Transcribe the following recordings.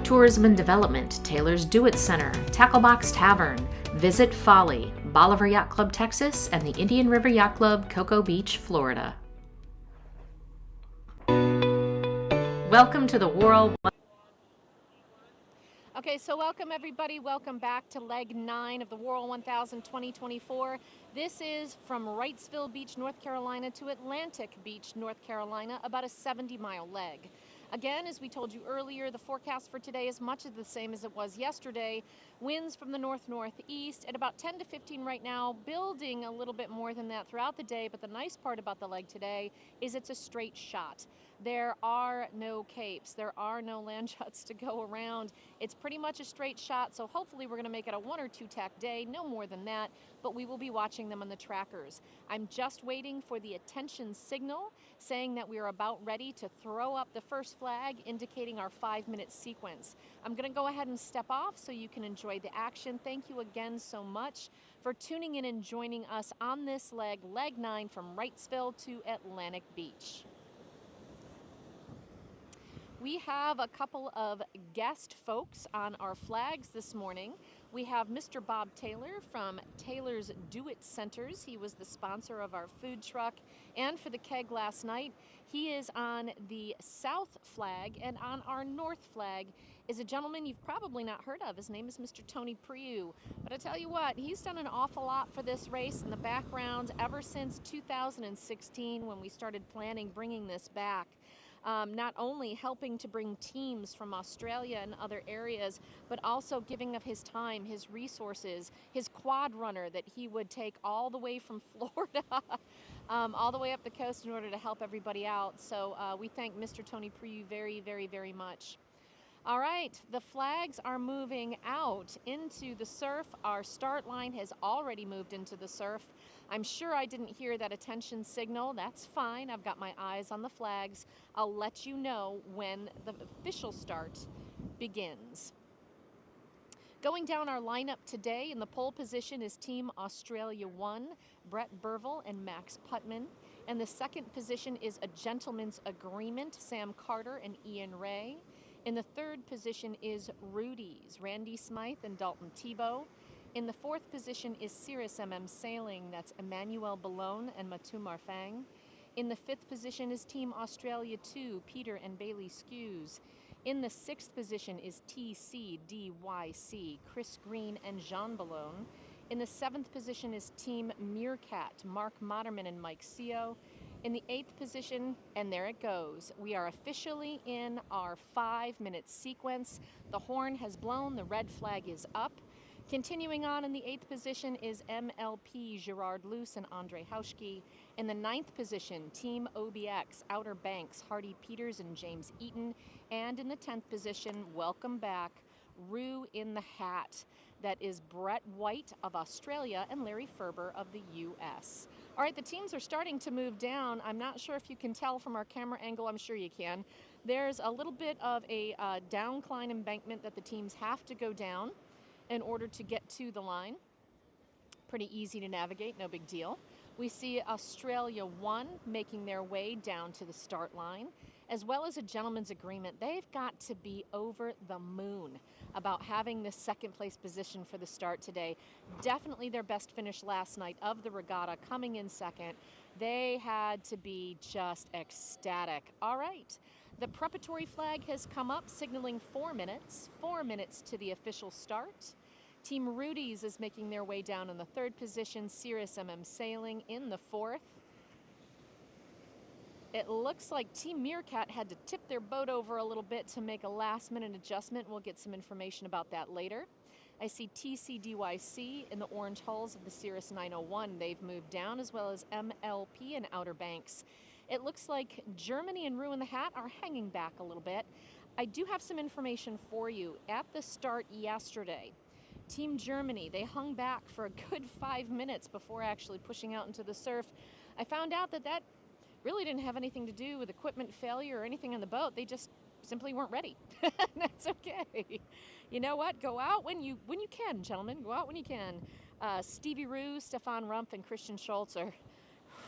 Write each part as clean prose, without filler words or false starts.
Tourism and Development, Taylor's Do-It Center, Tacklebox Tavern, Visit Folly, Bolivar Yacht Club, Texas, and the Indian River Yacht Club, Cocoa Beach, Florida. Welcome to the World. Okay, so welcome everybody. Welcome back to leg 9 of the World 1000 2024. This is from Wrightsville Beach, North Carolina to Atlantic Beach, North Carolina, about a 70-mile leg. Again, as we told you earlier, the forecast for today is much of the same as it was yesterday. Winds from the north-northeast at about 10 to 15 right now, building a little bit more than that throughout the day, but the nice part about the leg today is it's a straight shot. There are no capes, there are no land shots to go around. It's pretty much a straight shot, so hopefully we're going to make it a 1 or 2 tack day, no more than that, but we will be watching them on the trackers. I'm just waiting for the attention signal saying that we are about ready to throw up the first flag, indicating our 5-minute sequence. I'm going to go ahead and step off so you can enjoy the action. Thank you again so much for tuning in and joining us on this leg, leg 9 from Wrightsville to Atlantic Beach. We have a couple of guest folks on our flags this morning. We have Mr. Bob Taylor from Taylor's Do-It Centers. He was the sponsor of our food truck and for the keg last night. He is on the south flag, and on our north flag is a gentleman you've probably not heard of. His name is Mr. Tony Priu. But I tell you what, he's done an awful lot for this race in the background ever since 2016 when we started planning bringing this back. Not only helping to bring teams from Australia and other areas, but also giving of his time, his resources, his quad runner that he would take all the way from Florida, all the way up the coast in order to help everybody out. So we thank Mr. Tony Priu very, very, very much. All right, the flags are moving out into the surf. Our start line has already moved into the surf. I'm sure I didn't hear that attention signal. That's fine. I've got my eyes on the flags. I'll let you know when the official start begins. Going down our lineup today, in the pole position is Team Australia 1, Brett Burville and Max Putman. And the second position is a gentleman's agreement, Sam Carter and Ian Ray. In the third position is Rudy's, Randy Smythe and Dalton Tebow. In the fourth position is Cirrus MM Sailing, that's Emmanuel Ballone and Matu Marfang. In the fifth position is Team Australia 2, Peter and Bailey Skews. In the sixth position is TCDYC, Chris Green and Jean Ballone. In the seventh position is Team Meerkat, Mark Moderman and Mike Seo. In the eighth position, and there it goes, we are officially in our 5-minute sequence. The horn has blown, the red flag is up. Continuing on in the eighth position is MLP, Gerard Luce and Andre Hauschke. In the ninth position, Team OBX, Outer Banks, Hardy Peters and James Eaton. And in the 10th position, welcome back, Roo in the Hat. That is Brett White of Australia and Larry Ferber of the U.S. All right, the teams are starting to move down. I'm not sure if you can tell from our camera angle. I'm sure you can. There's a little bit of a downcline embankment that the teams have to go down in order to get to the line. Pretty easy to navigate, no big deal. We see Australia 1 making their way down to the start line, as well as a gentleman's agreement. They've got to be over the moon about having this second place position for the start today. Definitely their best finish last night of the regatta, coming in second. They had to be just ecstatic. All right, the preparatory flag has come up, signaling 4 minutes to the official start. Team Rudy's is making their way down in the third position, Cirrus MM Sailing in the fourth. It looks like Team Meerkat had to tip their boat over a little bit to make a last-minute adjustment. We'll get some information about that later. I see TCDYC in the orange hulls of the Cirrus 901. They've moved down, as well as MLP and Outer Banks. It looks like Germany and Roo in the Hat are hanging back a little bit. I do have some information for you. At the start yesterday, Team Germany, they hung back for a good 5 minutes before actually pushing out into the surf. I found out that really didn't have anything to do with equipment failure or anything on the boat. They just simply weren't ready. That's okay. You know what? Go out when you can, gentlemen. Go out when you can. Stevie Roo, Stefan Rumpf, and Christian Schultz are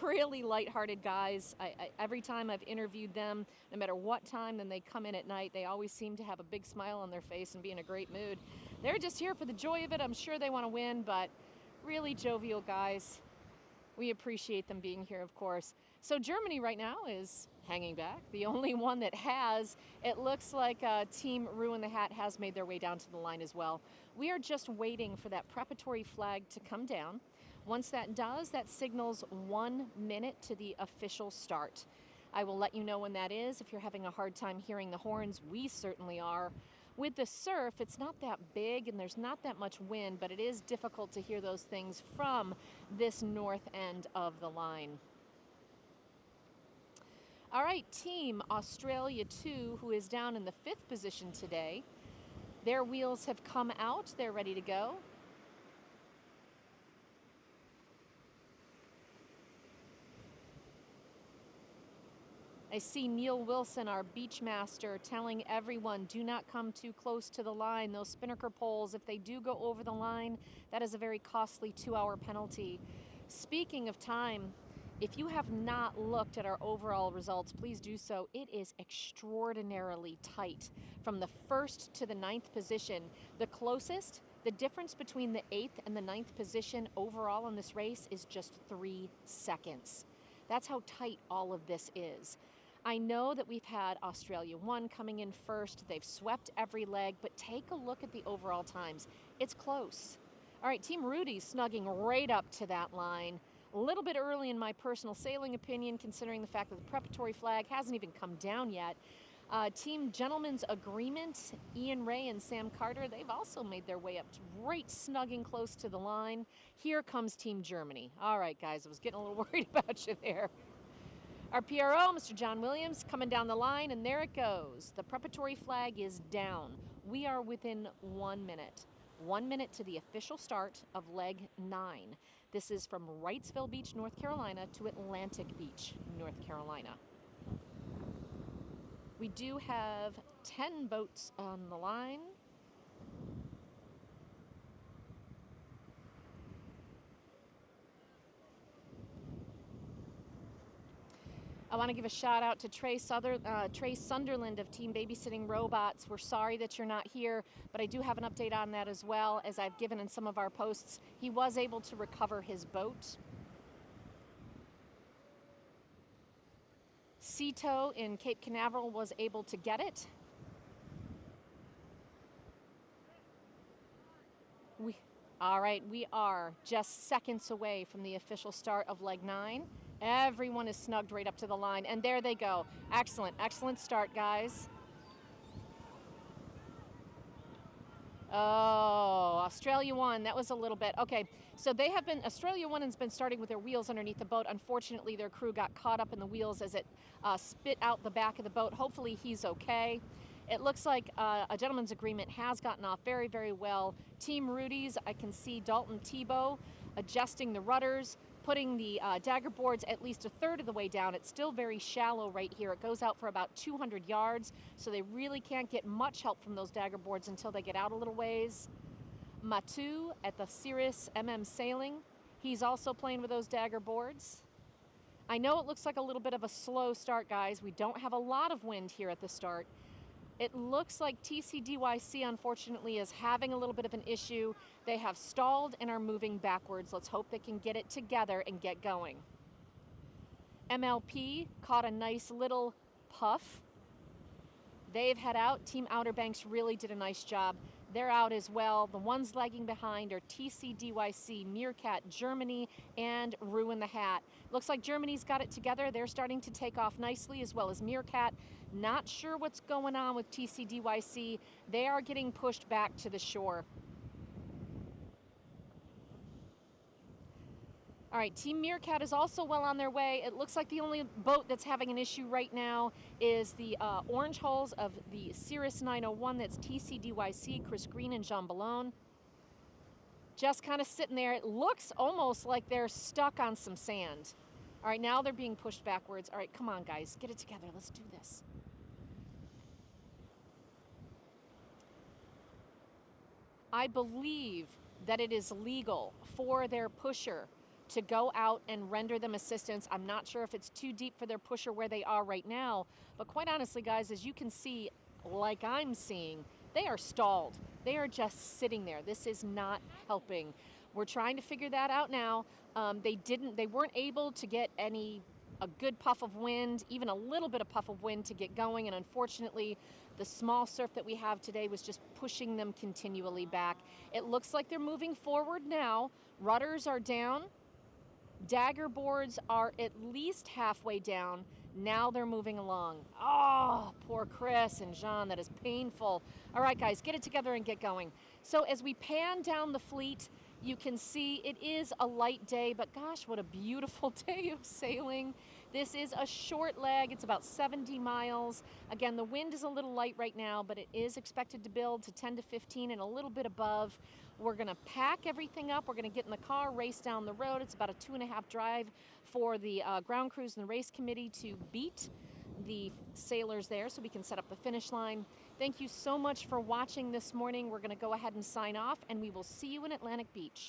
really lighthearted guys. Every time I've interviewed them, no matter what time then they come in at night, they always seem to have a big smile on their face and be in a great mood. They're just here for the joy of it. I'm sure they want to win, but really jovial guys. We appreciate them being here, of course. So Germany right now is hanging back. The only one that has, it looks like Team Ruin the Hat has made their way down to the line as well. We are just waiting for that preparatory flag to come down. Once that does, that signals 1 minute to the official start. I will let you know when that is. If you're having a hard time hearing the horns, we certainly are. With the surf, it's not that big and there's not that much wind, but it is difficult to hear those things from this north end of the line. All right, Team Australia 2, who is down in the 5th position today. Their wheels have come out. They're ready to go. I see Neil Wilson, our beach master, telling everyone, do not come too close to the line. Those spinnaker poles, if they do go over the line, that is a very costly 2-hour penalty. Speaking of time, if you have not looked at our overall results, please do so. It is extraordinarily tight from the 1st to the 9th position. The closest, the difference between the 8th and the 9th position overall in this race is just 3 seconds. That's how tight all of this is. I know that we've had Australia 1 coming in first. They've swept every leg, but take a look at the overall times. It's close. All right, Team Rudy's snugging right up to that line. A little bit early in my personal sailing opinion, considering the fact that the preparatory flag hasn't even come down yet. Team Gentleman's Agreement, Ian Ray and Sam Carter, they've also made their way up right snugging close to the line. Here comes Team Germany. All right, guys, I was getting a little worried about you there. Our PRO, Mr. John Williams, coming down the line, and there it goes. The preparatory flag is down. We are within 1 minute. 1 minute to the official start of leg 9. This is from Wrightsville Beach, North Carolina to Atlantic Beach, North Carolina. We do have 10 boats on the line. I want to give a shout out to Trey Sunderland of Team Babysitting Robots. We're sorry that you're not here, but I do have an update on that as well, as I've given in some of our posts. He was able to recover his boat. Cito in Cape Canaveral was able to get it. All right, we are just seconds away from the official start of leg 9. Everyone is snugged right up to the line, and there they go. Excellent, excellent start, guys. Oh, Australia 1, that was a little bit. Okay, so Australia 1 has been starting with their wheels underneath the boat. Unfortunately, their crew got caught up in the wheels as it spit out the back of the boat. Hopefully he's okay. It looks like a gentleman's agreement has gotten off very, very well. Team Rudy's, I can see Dalton Tebow adjusting the rudders, putting the dagger boards at least a third of the way down. It's still very shallow right here. It goes out for about 200 yards, so they really can't get much help from those dagger boards until they get out a little ways. Matu at the Cirrus MM Sailing, he's also playing with those dagger boards. I know it looks like a little bit of a slow start, guys. We don't have a lot of wind here at the start. It looks like TCDYC, unfortunately, is having a little bit of an issue. They have stalled and are moving backwards. Let's hope they can get it together and get going. MLP caught a nice little puff. They've had out. Team Outer Banks really did a nice job. They're out as well. The ones lagging behind are TCDYC, Meerkat, Germany, and Ruin the Hat. Looks like Germany's got it together. They're starting to take off nicely, as well as Meerkat. Not sure what's going on with TCDYC. They are getting pushed back to the shore. All right, Team Meerkat is also well on their way. It looks like the only boat that's having an issue right now is the orange hulls of the Cirrus 901. That's TCDYC, Chris Green and Jean Ballone. Just kind of sitting there. It looks almost like they're stuck on some sand. All right, now they're being pushed backwards. All right, come on, guys. Get it together. Let's do this. I believe that it is legal for their pusher to go out and render them assistance. I'm not sure if it's too deep for their pusher where they are right now, but quite honestly, guys, as you can see, like I'm seeing, they are stalled. They are just sitting there. This is not helping. We're trying to figure that out now. They weren't able to get a good puff of wind, even a little bit of puff of wind to get going, and unfortunately, the small surf that we have today was just pushing them continually back. It looks like they're moving forward now. Rudders are down. Dagger boards are at least halfway down. Now they're moving along. Oh, poor Chris and Jean, that is painful. All right, guys, get it together and get going. So as we pan down the fleet, you can see it is a light day, but gosh, what a beautiful day of sailing. This is a short leg. It's about 70 miles. Again, the wind is a little light right now, but it is expected to build to 10 to 15 and a little bit above. We're going to pack everything up. We're going to get in the car, race down the road. It's about a 2.5 drive for the ground crews and the race committee to beat the sailors there so we can set up the finish line. Thank you so much for watching this morning. We're going to go ahead and sign off, and we will see you in Atlantic Beach.